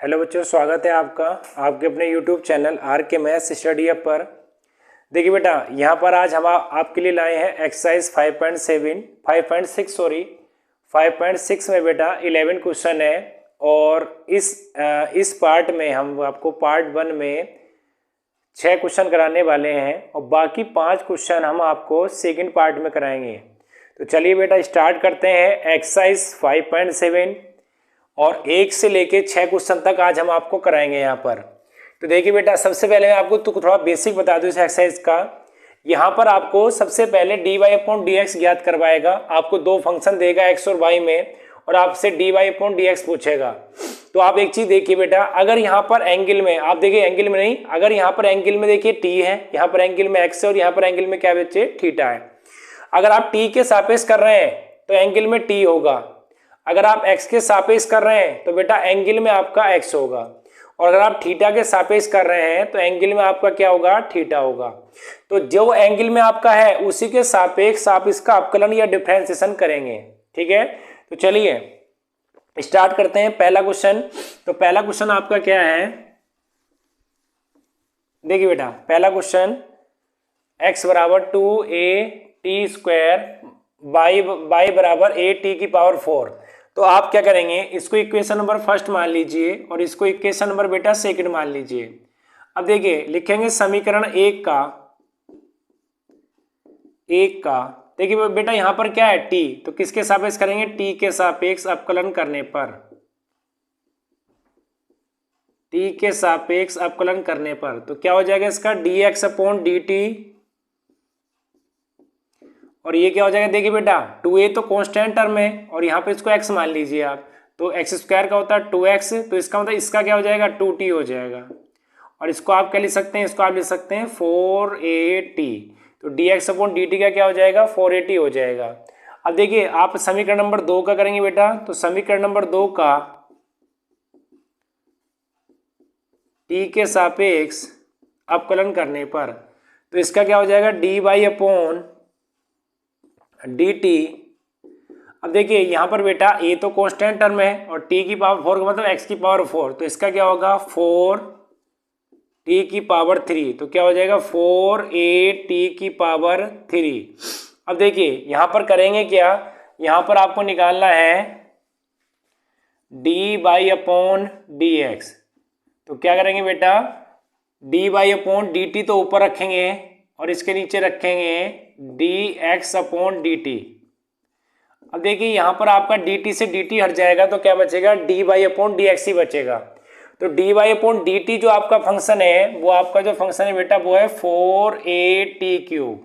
Hello बच्चों, स्वागत है आपका आपके अपने यूट्यूब चैनल आर के मैथ्स स्टडी अप पर। देखिए बेटा, यहाँ पर आज हम आपके लिए लाए हैं एक्सरसाइज 5.6 में बेटा 11 क्वेश्चन है। और इस पार्ट में हम आपको पार्ट 1 में 6 क्वेश्चन कराने वाले हैं और बाकी 5 क्वेश्चन हम आपको सेकंड पार्ट में कराएंगे। तो चलिए बेटा स्टार्ट करते हैं एक्सरसाइज 5.7 और 1 से लेके 6 क्वेश्चन तक आज हम आपको कराएंगे यहाँ पर। तो देखिए बेटा, सबसे पहले मैं आपको तो थोड़ा बेसिक बता दूं इस एक्सरसाइज का। यहाँ पर आपको सबसे पहले dy/dx ज्ञात करवाएगा। आपको दो फंक्शन देगा x और y में और आपसे dy/dx पूछेगा। तो आप एक चीज देखिए बेटा, अगर यहाँ पर एंगल में आप देखिए, एंगल में नहीं, अगर यहाँ पर एंगल में देखिए t है, यहाँ पर एंगल में x है और यहाँ पर एंगल में क्या बच्चे थीटा है। अगर आप t के सापेक्ष कर रहे हैं तो एंगल में t होगा, अगर आप x के सापेक्ष कर रहे हैं तो बेटा एंगल में आपका x होगा, और अगर आप थीटा के सापेक्ष कर रहे हैं तो एंगल में आपका क्या होगा, थीटा होगा। तो जो एंगल में आपका है उसी के सापेक्ष आप इसका अवकलन या डिफरेंशिएशन करेंगे। ठीक है, तो चलिए स्टार्ट करते हैं पहला क्वेश्चन। तो पहला क्वेश्चन आपका क्या है, देखिए बेटा, पहला क्वेश्चन x बराबर 2at² y बराबर at⁴। तो आप क्या करेंगे, इसको इक्वेशन नंबर फर्स्ट मान लीजिए और इसको इक्वेशन नंबर बेटा सेकंड मान लीजिए। अब देखिए लिखेंगे समीकरण एक का देखिए बेटा यहाँ पर क्या है t, तो किसके सापेक्ष करेंगे, t के सापेक्ष अवकलन करने पर, t के सापेक्ष अवकलन करने पर तो क्या हो जाएगा इसका dx/dt। और ये क्या हो जाएगा, देखिए बेटा 2a तो कांस्टेंट टर्म है और यहाँ पे इसको x मान लीजिए आप, तो x² का होता है 2x, तो इसका मतलब इसका क्या हो जाएगा 2t हो जाएगा। और इसको आप क्या लिख सकते हैं, इसको आप लिख सकते हैं 4at। तो dx/dt का क्या हो जाएगा 4at हो जाएगा। अब देखिए आप समीकरण नंबर 2 का करेंगे बेटा, तो समीकरण नंबर 2 का t के सापेक्ष अवकलन करने पर तो इसका क्या हो जाएगा dy/dt। अब देखिए यहाँ पर बेटा a तो कांस्टेंट टर्म है और t की पावर 4 का मतलब x की पावर 4, तो इसका क्या होगा 4t⁻3, तो क्या हो जाएगा 4at⁻3। अब देखिए यहाँ पर करेंगे क्या, यहाँ पर आपको निकालना है dy/dx। तो क्या करेंगे बेटा, dy/dt तो ऊपर रखेंगे और इसके नीचे रखेंगे dx/dt। अब देखिए यहाँ पर आपका dt से dt हट जाएगा तो क्या बचेगा dy/dx ही बचेगा। तो dy/dt जो आपका फंक्शन है, वो आपका जो फंक्शन है बेटा वो है 4at³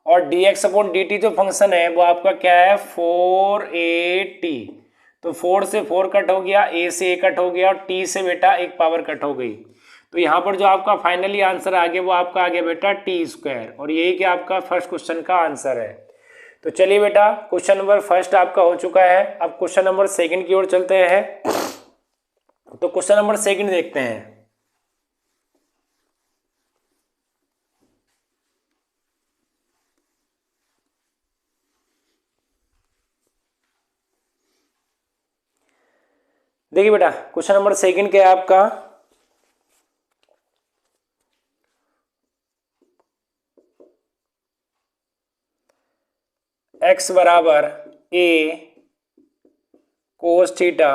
और dx/dt जो फंक्शन है वो आपका क्या है 4at। तो 4 से 4 कट हो गया, a से a कट हो गया और t से बेटा एक पावर कट हो गई। तो यहाँ पर जो आपका फाइनली आंसर आ गया वो आपका आ गया बेटा t², और यही कि आपका फर्स्ट क्वेश्चन का आंसर है। तो चलिए बेटा क्वेश्चन नंबर फर्स्ट आपका हो चुका है। अब क्वेश्चन नंबर सेकंड की ओर चलते हैं। तो क्वेश्चन नंबर सेकंड देखते हैं। देखिए बेटा क्वेश्चन नंबर सेकंड क्या है आपका, x बराबर a cos थीटा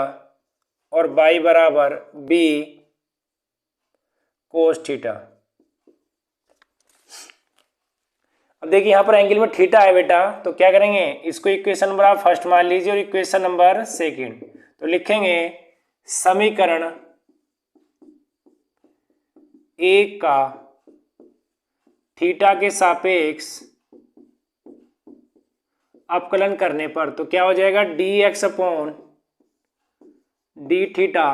और y बराबर b cos थीटा। अब देखिए यहाँ पर एंगल में थीटा है बेटा, तो क्या करेंगे, इसको इक्वेशन नंबर आप फर्स्ट मान लीजिए और इक्वेशन नंबर सेकंड। तो लिखेंगे समीकरण एक का थीटा के सापेक्ष अवकलन करने पर तो क्या हो जाएगा dx/d थीटा,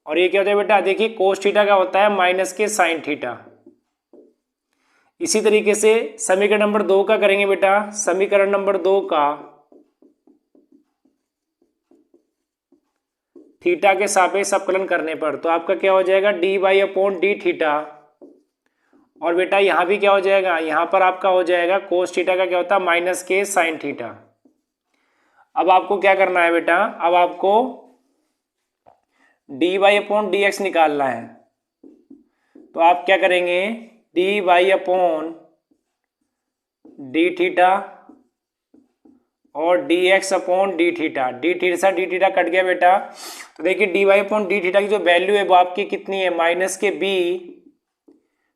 और ये क्या होता है बेटा, देखिए कोस थीटा का होता है माइनस के साइन थीटा। इसी तरीके से समीकरण नंबर 2 का करेंगे बेटा, समीकरण नंबर 2 का थीटा के सापेक्ष अवकलन करने पर तो आपका क्या हो जाएगा dy/d थीटा, और बेटा यहाँ भी क्या हो जाएगा, यहाँ पर आपका हो जाएगा कोस थीटा का क्या होता है माइनस के साइन थीटा। अब आपको क्या करना है बेटा, अब आपको D Y upon D X निकालना है, तो आप क्या करेंगे, D Y upon D theta और D X upon D theta, D theta से डी थीटा कट गया बेटा। तो देखिए D Y upon D theta की जो वैल्यू है वो आपकी कितनी है, माइनस के बी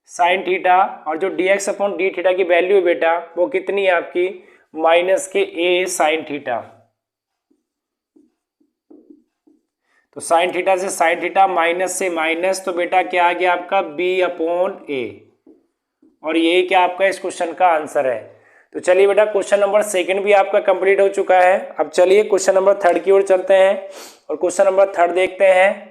साइन थीटा, और जो D X upon D theta की वैल्यू है बेटा वो कितनी है आपकी, माइनस के ए साइन थीटा। तो साइन थीटा से साइन थीटा, माइनस से माइनस, तो बेटा क्या आ गया आपका बी अपॉन ए, और यही क्या आपका इस क्वेश्चन का आंसर है। तो चलिए बेटा क्वेश्चन नंबर सेकंड भी आपका कंप्लीट हो चुका है। अब चलिए क्वेश्चन नंबर थर्ड की ओर चलते हैं और क्वेश्चन नंबर थर्ड देखते हैं।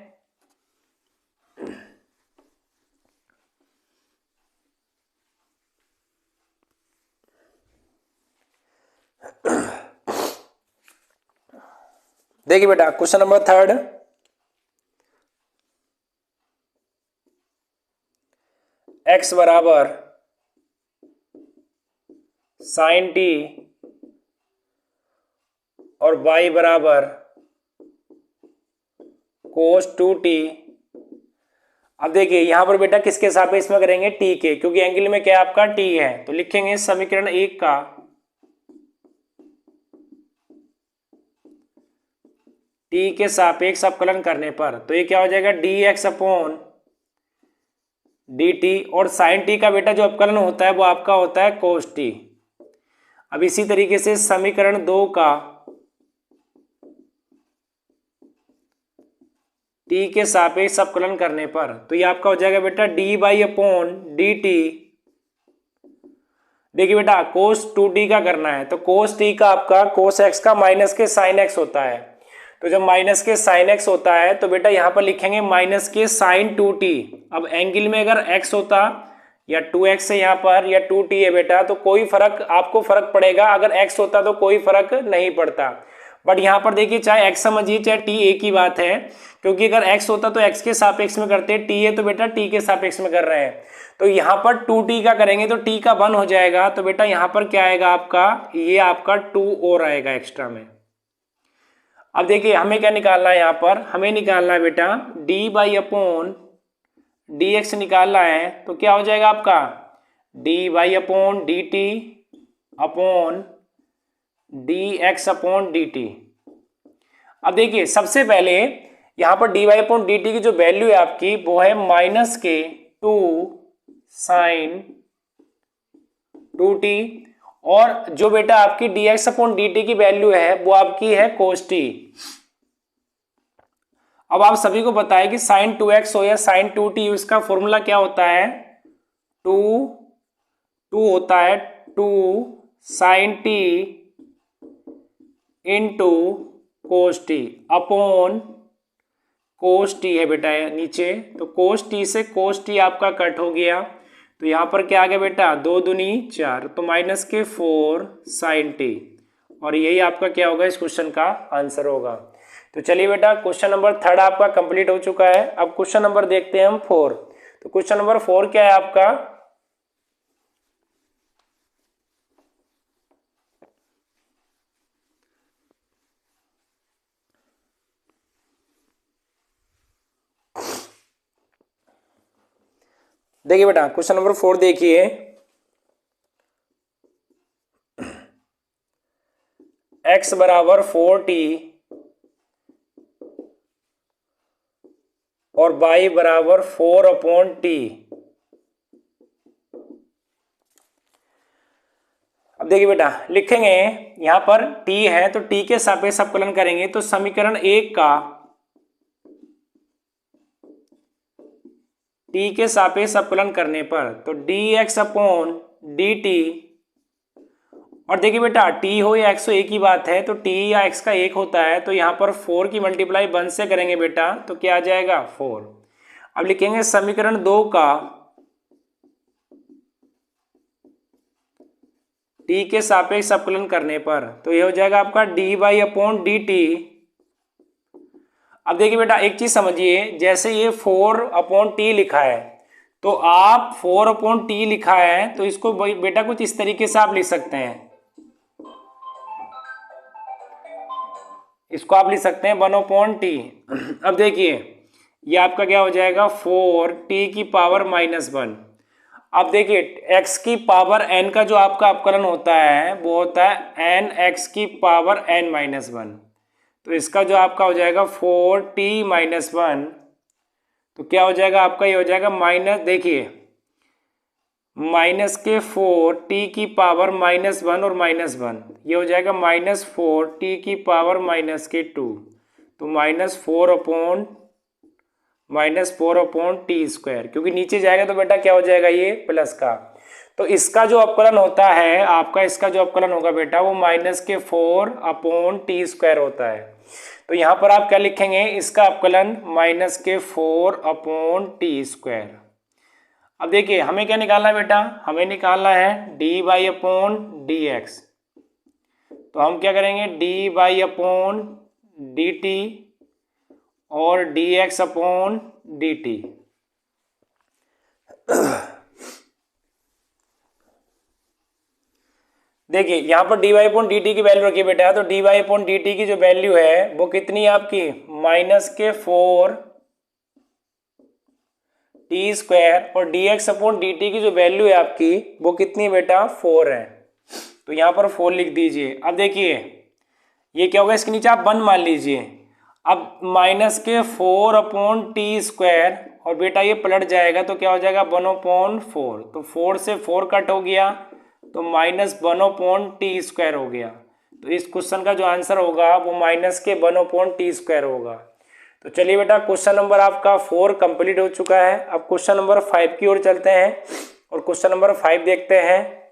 देखिए बेटा क्वेश्चन नंबर थर्ड, x बराबर साइन टी और y बराबर कोस 2t। अब देखिए यहां पर बेटा किसके सापेक्ष में करेंगे, t के, क्योंकि एंगल में क्या आपका t है। तो लिखेंगे समीकरण 1 का t के सापेक्ष अवकलन करने पर, तो ये क्या हो जाएगा, dx अपॉन dt, और साइन t का बेटा जो अवकलन होता है वो आपका होता है कोस t। अब इसी तरीके से समीकरण 2 का t के सापेक्ष अवकलन करने पर, तो ये आपका हो जाएगा बेटा dy अपॉन dt। देखिए बेटा कोस 2t का करना है, तो कोस t का आपका कोस x का माइनस के साइन x होता है। तो जब माइनस के साइन x होता है तो बेटा यहां पर लिखेंगे माइनस के साइन 2t। अब एंगल में अगर x होता या 2x है यहाँ पर या 2t है बेटा, तो कोई फर्क आपको फर्क पड़ेगा, अगर x होता तो कोई फर्क नहीं पड़ता। बट यहाँ पर देखिए चाहे x समझिए चाहे t एक ही बात है, क्योंकि अगर x होता तो x के सापेक्ष में करते, t है तो बेटा t के सापेक्ष में कर रहे हैं। तो यहाँ पर 2t का करेंगे तो t का 1 हो जाएगा, तो बेटा यहाँ पर क्या आएगा आपका, ये आपका 2 और आएगा एक्स्ट्रा में। अब देखिए हमें क्या निकालना है, यहाँ पर हमें निकालना है बेटा D by upon D X निकालना है। तो क्या हो जाएगा आपका D Y upon D T upon D X upon D T. अब देखिए सबसे पहले यहाँ पर D Y upon D T की जो वैल्यू है आपकी वो है माइनस के 2 साइन 2t, और जो बेटा आपकी dx अपॉन dt की वैल्यू है वो आपकी है cos t। अब आप सभी को पता है कि sin 2x हो या sin 2t, इसका फॉर्मूला क्या होता है, 2 होता है 2 sin t into cos t upon cos t है बेटा नीचे, तो cos t से cos t आपका कट हो गया, तो यहाँ पर क्या आ गया बेटा 2 दूनी 4, तो माइनस के 4 साइन टी, और यही आपका क्या होगा इस क्वेश्चन का आंसर होगा। तो चलिए बेटा क्वेश्चन नंबर थर्ड आपका कंप्लीट हो चुका है। अब क्वेश्चन नंबर देखते हैं हम 4। तो क्वेश्चन नंबर 4 क्या है आपका, देखिए बेटा क्वेश्चन नंबर 4 देखिए, x बराबर 4t और y बराबर 4 अपॉन टी। अब देखिए बेटा लिखेंगे यहां पर t है तो t के सापेक्ष अवकलन करेंगे, तो समीकरण 1 का t के सापेक्ष अवकलन करने पर, तो dx अपॉन dt, और देखिए बेटा t हो या x हो एक ही बात है, तो t या x का एक होता है, तो यहाँ पर 4 की मल्टीप्लाई 1 से करेंगे बेटा, तो क्या आ जाएगा 4। अब लिखेंगे समीकरण 2 का t के सापेक्ष अवकलन करने पर, तो ये हो जाएगा आपका dy अपॉन dt। अब देखिए बेटा एक चीज समझिए, जैसे ये 4 अपॉन टी लिखा है, तो आप 4 अपॉन टी लिखा है तो इसको बेटा कुछ इस तरीके से आप लिख सकते हैं, इसको आप लिख सकते हैं 1 अपॉन टी। अब देखिए ये आपका क्या हो जाएगा 4t⁻⁻1। अब देखिए x की पावर n का जो आपका अवकलन होता है वो होता है n(x⁻n-1)। तो इसका जो आपका हो जाएगा 4t-1, तो क्या हो जाएगा आपका, ये हो जाएगा माइनस, देखिए माइनस के 4t⁻⁻1 और -1, ये हो जाएगा -4t⁻⁻2, तो -4/t², क्योंकि नीचे जाएगा तो बेटा क्या हो जाएगा ये प्लस का। तो इसका जो अवकलन होता है आपका, इसका जो अवकलन होगा बेटा वो -4/t² होता है। तो यहाँ पर आप क्या लिखेंगे, इसका अवकलन -4/t²। अब देखिए हमें क्या निकालना है बेटा, हमें निकालना है dy/dx। तो हम क्या करेंगे dy/dt और dx/dt। देखिए यहाँ पर dy/dt की वैल्यू रखिए बेटा, तो dy/dt की जो वैल्यू है वो कितनी है आपकी -4t² और dx/dt की जो वैल्यू है आपकी वो कितनी है बेटा 4 है। तो यहाँ पर 4 लिख दीजिए। अब देखिए ये क्या होगा, इसके नीचे आप 1 मान लीजिए। अब -4/t² और बेटा ये पलट जाएगा तो क्या हो जाएगा 1/4, तो 4 से 4 कट हो गया तो -1/t² हो गया। तो इस क्वेश्चन का जो आंसर होगा वो -1/t² होगा। तो चलिए बेटा क्वेश्चन नंबर आपका 4 कंप्लीट हो चुका है। अब क्वेश्चन नंबर 5 की ओर चलते हैं और क्वेश्चन नंबर 5 देखते हैं।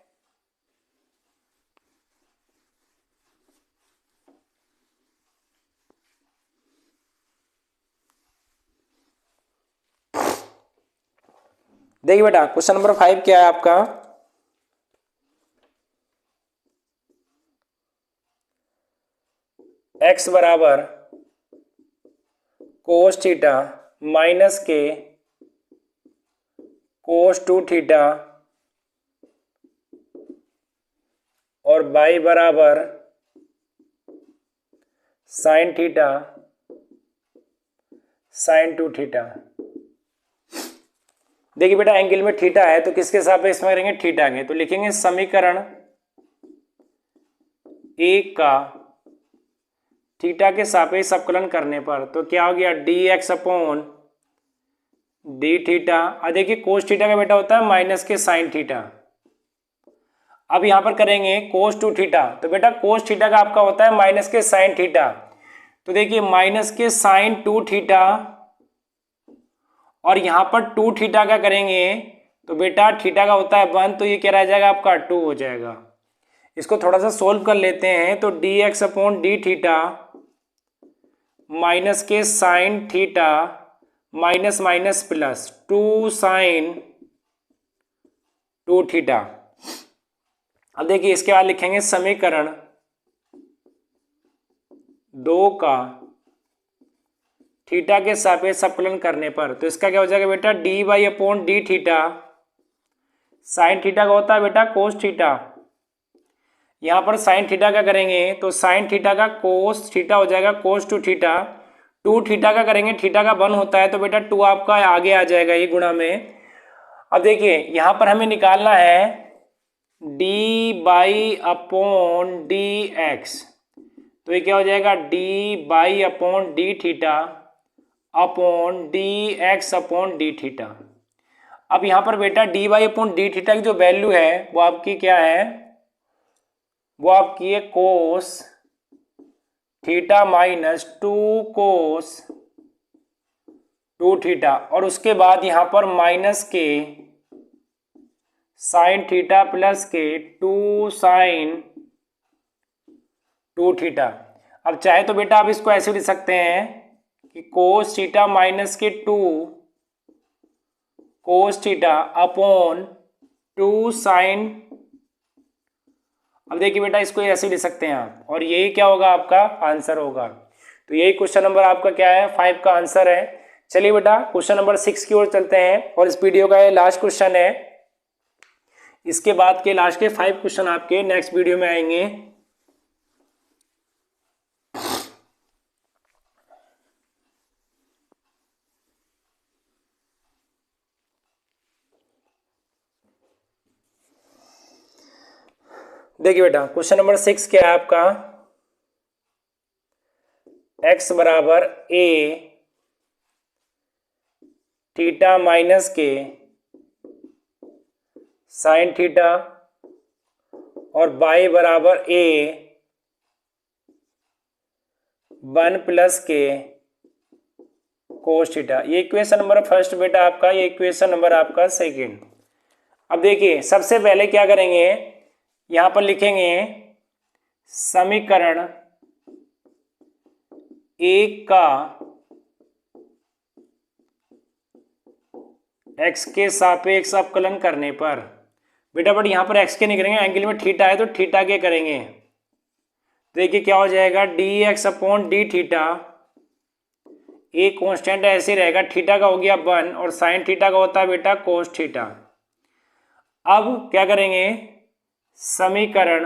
देखिए बेटा क्वेश्चन नंबर 5 क्या है आपका, x बराबर cos थीटा माइनस के cos 2 थीटा और y बराबर sin थीटा sin 2 थीटा। देखिए बेटा एंगल में थीटा है तो किसके सापेक्ष में करेंगे, थीटा के। तो लिखेंगे समीकरण 1 का थीटा के सापेक्ष अवकलन करने पर तो क्या हो गया dx/d थीटा। अब देखिए कोस थीटा का बेटा होता है माइनस के साइन थीटा। अब यहां पर करेंगे कोस 2 थीटा, तो बेटा कोस थीटा का आपका होता है माइनस के साइन थीटा। तो देखिए माइनस के साइन 2 थीटा और यहां पर 2 थीटा का करेंगे तो बेटा थीटा का होता है 1, तो ये क्या रह जाएगा आपका 2 हो जाएगा। इसको थोड़ा सा सोल्व कर लेते हैं तो dx/d theta minus K sine theta minus minus plus 2 sine 2 theta. अब देखिए इसके बाद लिखेंगे समीकरण 2 का थीटा के सापेक्ष अवकलन करने पर तो इसका क्या हो जाएगा बेटा dy/d थीटा। साइन थीटा का होता है बेटा कोस थीटा, यहाँ पर साइन थीटा का करेंगे तो साइन थीटा का कोस थीटा हो जाएगा कोस 2 थीटा। 2 थीटा का करेंगे, थीटा का 1 होता है तो बेटा 2 आपका आगे आ जाएगा ये गुणा में। अब देखिए यहाँ पर हमें निकालना है dy/dx, तो ये क्या हो जाएगा dy/d theta upon dx/d theta. अब यहाँ पर बेटा dy/d थीटा की जो वैल्यू है वो आपकी क्या है, वो आपकी है कोस थीटा माइनस 2 कोस 2 थीटा और उसके बाद यहाँ पर minus K sine theta plus के 2 साइन 2 थीटा। अब चाहे तो बेटा आप इसको ऐसे लिख सकते हैं कि कोस थीटा माइनस के 2 कोस थीटा अपॉन 2 साइन। अब देखिए बेटा इसको ऐसे लिख सकते हैं आप और यही क्या होगा आपका आंसर होगा। तो यही क्वेश्चन नंबर आपका क्या है 5 का आंसर है। चलिए बेटा क्वेश्चन नंबर 6 की ओर चलते हैं और इस वीडियो का ये लास्ट क्वेश्चन है। इसके बाद के लास्ट के 5 क्वेश्चन आपके नेक्स्ट वीडियो में आएंगे। देखिए बेटा क्वेश्चन नंबर 6 क्या है आपका, x बराबर a theta minus K sine theta और y बराबर a 1 प्लस के कोस थीटा। ये इक्वेशन नंबर फर्स्ट बेटा आपका, ये इक्वेशन नंबर आपका सेकंड। अब देखिए सबसे पहले क्या करेंगे, यहां पर लिखेंगे समीकरण 1 का x के सापेक्ष अवकलन करने पर, बेटा बट यहां पर x के नहीं करेंगे, एंगल में थीटा है तो थीटा के करेंगे। देखिए क्या हो जाएगा, dx upon D theta, a constant ऐसे रहेगा, थीटा का हो गया 1 और साइन थीटा का होता है बेटा कोस थीटा। अब क्या करेंगे, समीकरण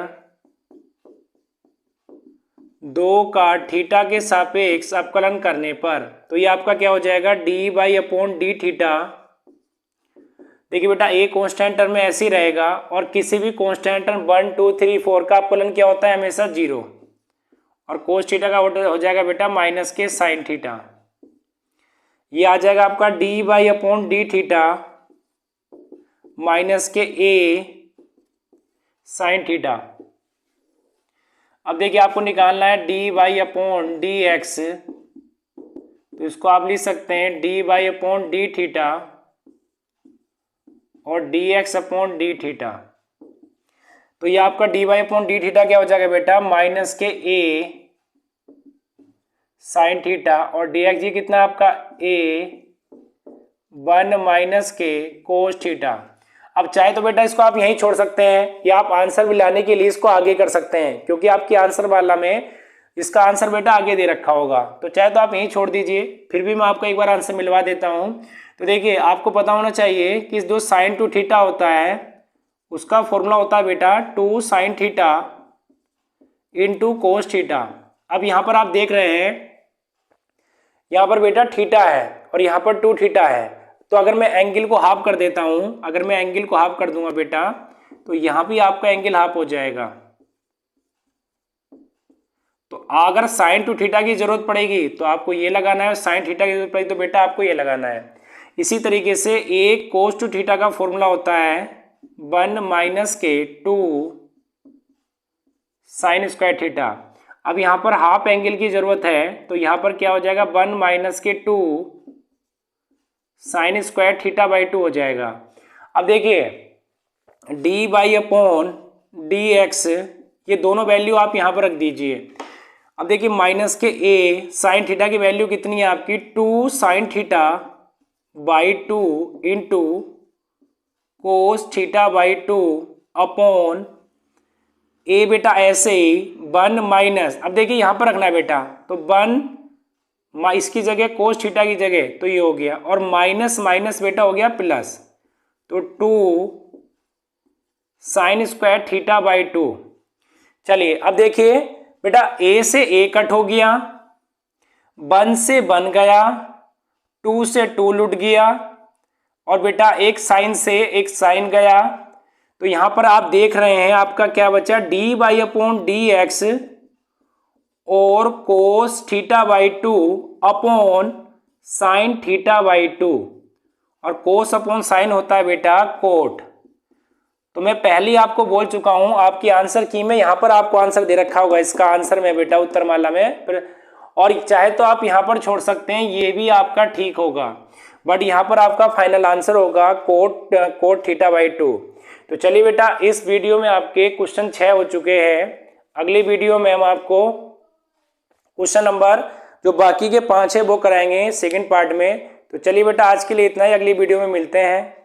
2 का थीटा के सापेक्ष अवकलन करने पर, तो ये आपका क्या हो जाएगा, D by upon D theta. देखिए बेटा ए कॉन्स्टेंट टर्म में ऐसे ही रहेगा और किसी भी कॉन्स्टेंट टर्म 1 2 3 4 का अवकलन क्या होता है, हमेशा 0, और कोस थीटा का हो जाएगा बेटा माइनस के साइन थीटा। ये आ जाएगा आपका D by upon D theta minus के ए साइन थीटा। अब देखिए आपको निकालना है D by upon D X, तो इसको आप लिख सकते हैं D by upon D theta और D X upon D theta. तो ये आपका D by upon D theta क्या हो जाएगा बेटा, माइनस के ए साइन थीटा और डी एक्स ये कितना आपका ए 1 माइनस के कोस थीटा। अब चाहे तो बेटा इसको आप यहीं छोड़ सकते हैं या आप आंसर भी लाने के लिए इसको आगे कर सकते हैं, क्योंकि आपकी आंसर वाला में इसका आंसर बेटा आगे दे रखा होगा, तो चाहे तो आप यहीं छोड़ दीजिए, फिर भी मैं आपको एक बार आंसर मिलवा देता हूं। तो देखिए आपको पता होना चाहिए कि जो साइन टू थीटा होता है उसका फॉर्मूला होता है बेटा 2 sine theta into cos theta. अब यहाँ पर आप देख रहे हैं यहाँ पर बेटा थीटा है और यहाँ पर 2 थीटा है, तो अगर मैं एंगल को हाफ कर देता हूं, अगर मैं एंगल को हाफ कर दूंगा बेटा, तो यहां भी आपका एंगल हाफ हो जाएगा। तो अगर साइन टू थीटा की जरूरत पड़ेगी तो आपको ये लगाना है, साइन थीटा की जरूरत पड़ेगी तो बेटा आपको ये लगाना है। इसी तरीके से एक कोस टू थीटा का फॉर्मूला होता है 1 माइनस के 2 साइन स्क्वायर थीटा। अब यहां पर हाफ एंगल की जरूरत है तो यहां पर क्या हो जाएगा, 1 माइनस के 2 साइन स्क्वायर थीटा बाई 2 हो जाएगा। अब देखिए D by upon D X, ये दोनों वैल्यू आप यहां पर रख दीजिए। अब देखिए माइनस के ए साइन थीटा की वैल्यू कितनी है आपकी, 2 sine theta by 2 into cos theta by 2 upon A बेटा ऐसे ही 1 माइनस, अब देखिए यहां पर रखना है बेटा, तो 1 इसकी जगह कोस थीटा की जगह, तो ये हो गया, और माइनस माइनस बेटा हो गया प्लस, तो 2 साइन स्क्वायर थीटा बाई 2। चलिए अब देखिए बेटा ए से ए कट हो गया, 1 से 1 गया, 2 से 2 लुट गया, और बेटा एक साइन से एक साइन गया, तो यहां पर आप देख रहे हैं आपका क्या बचा, D by upon D X और cos theta by 2 upon sine theta by 2, और कोस अपॉन साइन होता है बेटा कोट। तो मैं पहले ही आपको बोल चुका हूं आपकी आंसर की में, यहां पर आपको आंसर दे रखा होगा इसका आंसर में बेटा उत्तरमाला में, और चाहे तो आप यहां पर छोड़ सकते हैं, ये भी आपका ठीक होगा, बट यहां पर आपका फाइनल आंसर होगा कोट थीटा बाई 2। तो चलिए बेटा इस वीडियो में आपके क्वेश्चन 6 हो चुके हैं। अगली वीडियो में हम आपको क्वेश्चन नंबर जो बाकी के 5 है वो कराएंगे सेकंड पार्ट में। तो चलिए बेटा आज के लिए इतना ही, अगली वीडियो में मिलते हैं।